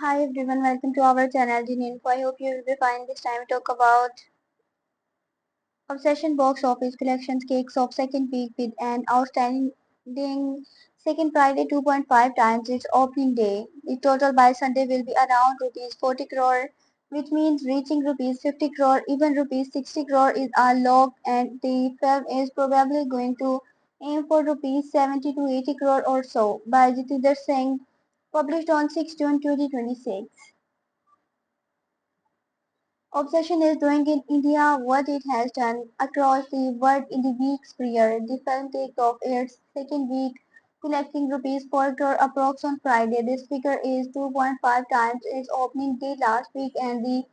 Hi everyone, welcome to our channel Genie Info. I hope you will be fine. This time we talk about Obsession box office collections kicks off second week with an outstanding second Friday 2.5 times its opening day. The total by Sunday will be around rupees 40 crore, which means reaching rupees 50 crore, even rupees 60 crore is a lock, and the film is probably going to aim for rupees 70 to 80 crore or so by Jitinder Singh, published on 6 June 2026. Obsession is doing in India what it has done across the world in the weeks prior. The film kicked off its second week, collecting rupees 4 crore approx on Friday. This figure is 2.5 times its opening day last week and the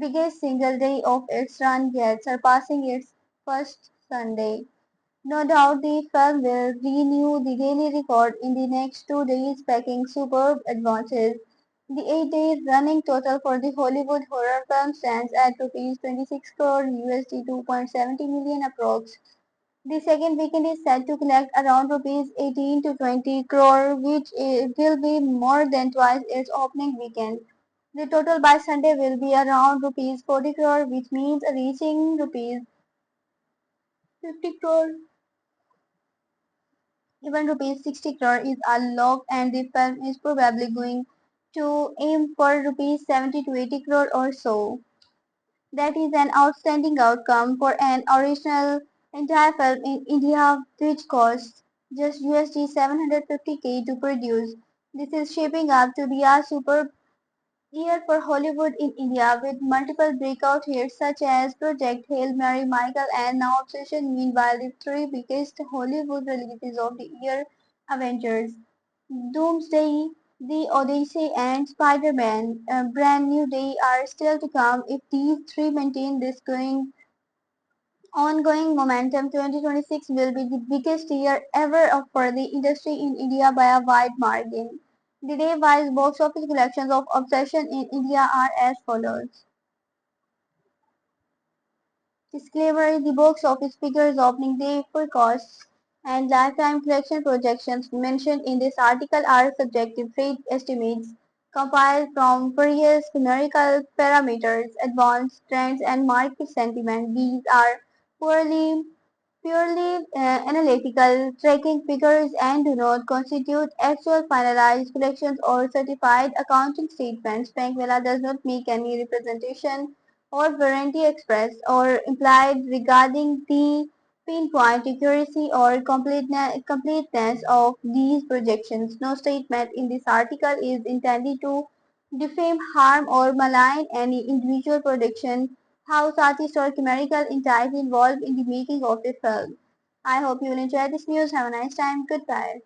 biggest single day of its run yet, surpassing its first Sunday. No doubt the film will renew the daily record in the next 2 days, packing superb advances. The 8 day running total for the Hollywood horror film stands at rupees 26 crore USD 2.70 million approx. The second weekend is set to collect around rupees 18 to 20 crore, which will be more than twice its opening weekend. The total by Sunday will be around rupees 40 crore, which means reaching rupees 50 crore. Even rupees 60 crore is unlocked and the film is probably going to aim for rupees 70 to 80 crore or so. That is an outstanding outcome for an original entire film in India which costs just USD 750K to produce. This is shaping up to be a superb year for Hollywood in India with multiple breakout hits such as Project Hail Mary, Michael and now Obsession. Meanwhile, the three biggest Hollywood releases of the year, Avengers, Doomsday, The Odyssey and Spider-Man, Brand New Day are still to come. If these three maintain this ongoing momentum, 2026 will be the biggest year ever for the industry in India by a wide margin. The day-wise box office collections of Obsession in India are as follows. Disclaimer: the box office figures, opening day forecasts, and lifetime collection projections mentioned in this article are subjective trade estimates compiled from various numerical parameters, advanced trends, and market sentiment. These are purely analytical tracking figures and do not constitute actual finalized collections or certified accounting statements. Bankvela does not make any representation or warranty expressed or implied regarding the pinpoint accuracy or completeness of these projections. No statement in this article is intended to defame, harm, or malign any individual production, house, artist, or chemical entity involved in the making of the film. I hope you will enjoy this news. Have a nice time. Goodbye.